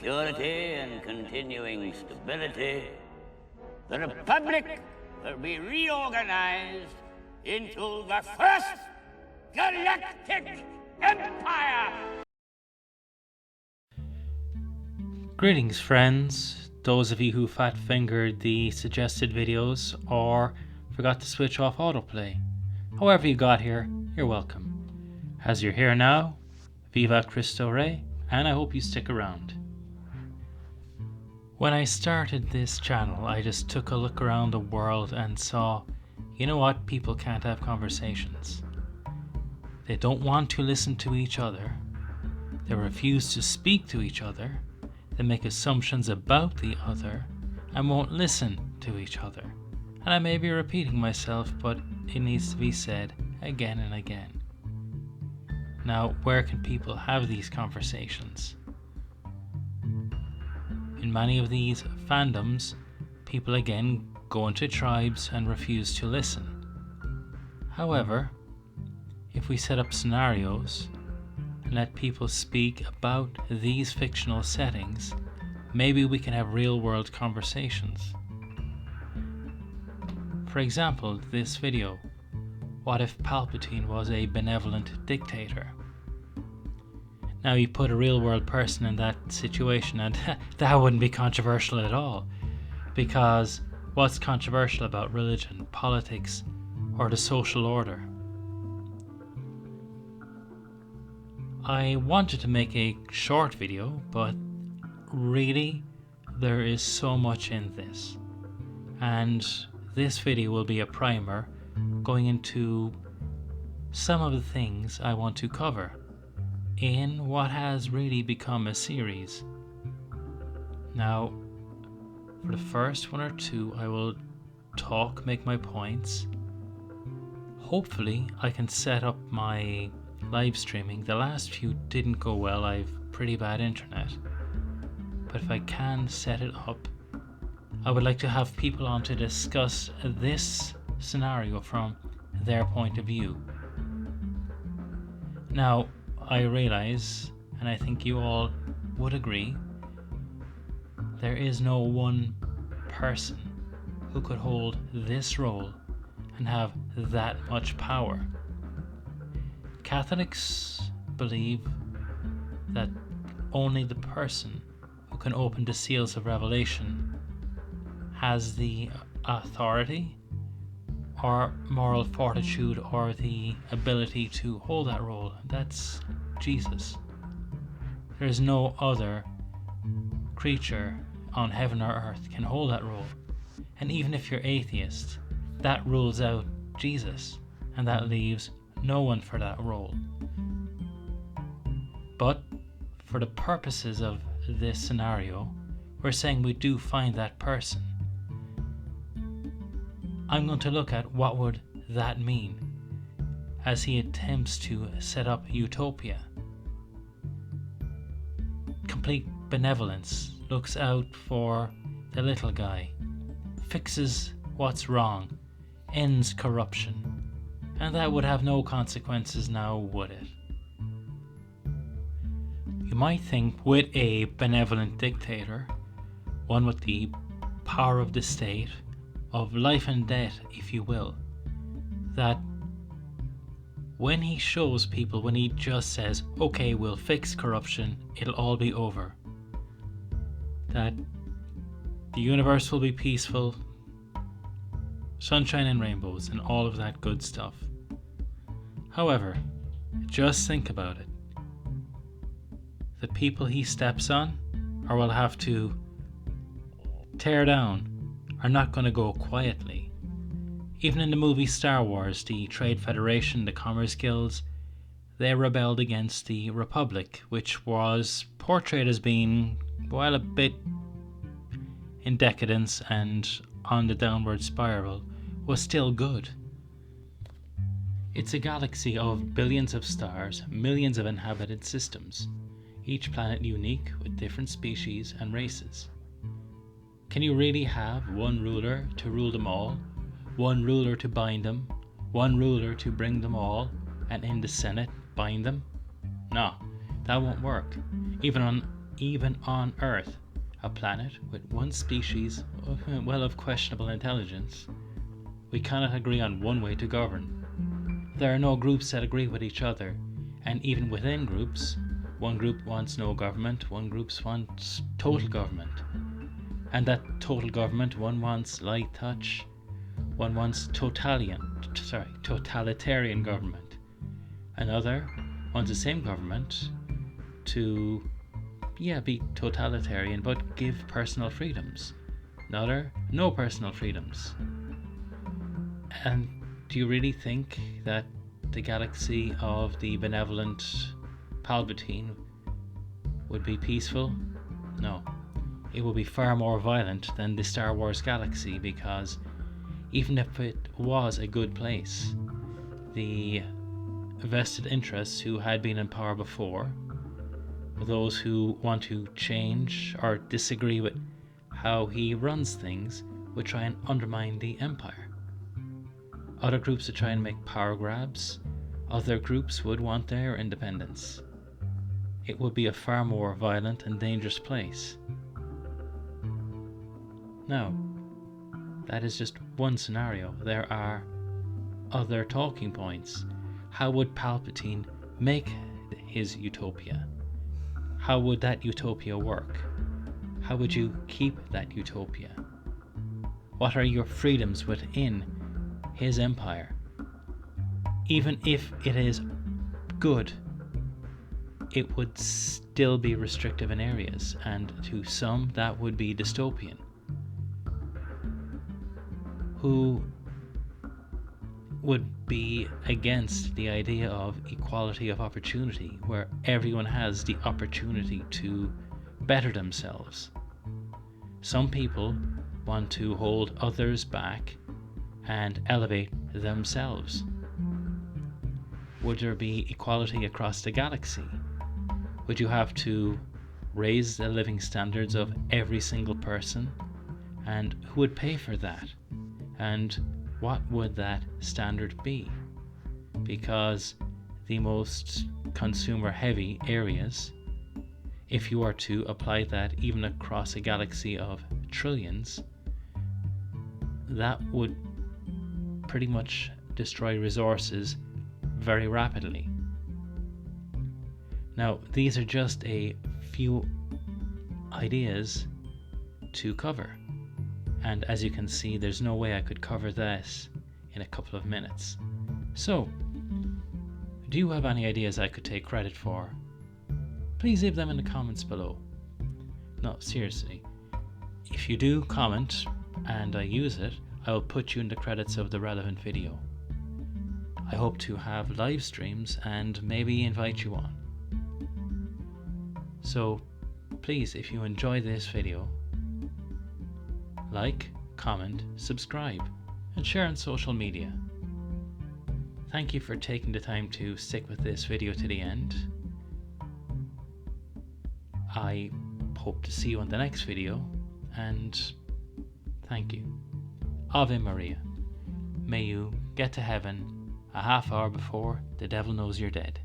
security and continuing stability, the Republic will be reorganized into the First Galactic Empire! Greetings, friends, those of you who fat-fingered the suggested videos or forgot to switch off autoplay. However you got here, you're welcome. As you're here now, Viva Cristo Rey, and I hope you stick around. When I started this channel, I just took a look around the world and saw, you know what, people can't have conversations. They don't want to listen to each other. They refuse to speak to each other. They make assumptions about the other and won't listen to each other. And I may be repeating myself, but it needs to be said again and again. Now, where can people have these conversations? In many of these fandoms, people again go into tribes and refuse to listen. However, if we set up scenarios and let people speak about these fictional settings, maybe we can have real-world conversations. For example, this video, what if Palpatine was a benevolent dictator? Now you put a real-world person in that situation and that wouldn't be controversial at all, because what's controversial about religion, politics, or the social order? I wanted to make a short video, but really there is so much in this, and this video will be a primer going into some of the things I want to cover in what has really become a series. Now, for the first one or two, I will talk, make my points. Hopefully I can set up my live streaming. The last few didn't go well, I've pretty bad internet, but if I can set it up, I would like to have people on to discuss this scenario from their point of view. Now, I realize, and I think you all would agree, there is no one person who could hold this role and have that much power. Catholics believe that only the person who can open the seals of revelation has the authority or moral fortitude or the ability to hold that role. That's Jesus. There is no other creature on heaven or earth can hold that role. And even if you're atheist, that rules out Jesus, and that leaves no one for that role. But for the purposes of this scenario, we're saying we do find that person. I'm going to look at what would that mean as he attempts to set up Utopia. Complete benevolence, looks out for the little guy, fixes what's wrong, ends corruption, and that would have no consequences now, would it? You might think with a benevolent dictator, one with the power of the state, of life and death, if you will, that when he shows people, when he just says, okay, we'll fix corruption, it'll all be over, that the universe will be peaceful, sunshine and rainbows, and all of that good stuff. However, just think about it. The people he steps on, or will have to tear down, are not going to go quietly. Even in the movie Star Wars, the Trade Federation, the Commerce Guilds, they rebelled against the Republic, which was portrayed as being, well, a bit in decadence and on the downward spiral, was still good. It's a galaxy of billions of stars, millions of inhabited systems, each planet unique with different species and races. Can you really have one ruler to rule them all, one ruler to bind them, one ruler to bring them all, and in the Senate bind them? No, that won't work. Even on even on Earth, a planet with one species of questionable intelligence, we cannot agree on one way to govern. There are no groups that agree with each other, and even within groups, one group wants no government, one group wants total government. And that total government, one wants light touch, one wants totalitarian government. Another wants the same government to be totalitarian but give personal freedoms. Another, no personal freedoms. And do you really think that the galaxy of the benevolent Palpatine would be peaceful? No. It will be far more violent than the Star Wars galaxy, because even if it was a good place, the vested interests who had been in power before, those who want to change or disagree with how he runs things, would try and undermine the Empire. Other groups would try and make power grabs. Other groups would want their independence. It would be a far more violent and dangerous place. Now, that is just one scenario. There are other talking points. How would Palpatine make his utopia? How would that utopia work? How would you keep that utopia? What are your freedoms within his empire? Even if it is good, it would still be restrictive in areas, and to some that would be dystopian. Who would be against the idea of equality of opportunity, where everyone has the opportunity to better themselves? Some people want to hold others back and elevate themselves. Would there be equality across the galaxy? Would you have to raise the living standards of every single person? And who would pay for that? And what would that standard be? Because the most consumer heavy areas, if you are to apply that even across a galaxy of trillions, that would pretty much destroy resources very rapidly. Now, these are just a few ideas to cover. And as you can see, there's no way I could cover this in a couple of minutes. So, do you have any ideas I could take credit for? Please leave them in the comments below. No, seriously. If you do comment and I use it, I will put you in the credits of the relevant video. I hope to have live streams and maybe invite you on. So, please, if you enjoy this video, like, comment, subscribe, and share on social media. Thank you for taking the time to stick with this video to the end. I hope to see you on the next video, and thank you. Ave Maria. May you get to heaven a half hour before the devil knows you're dead.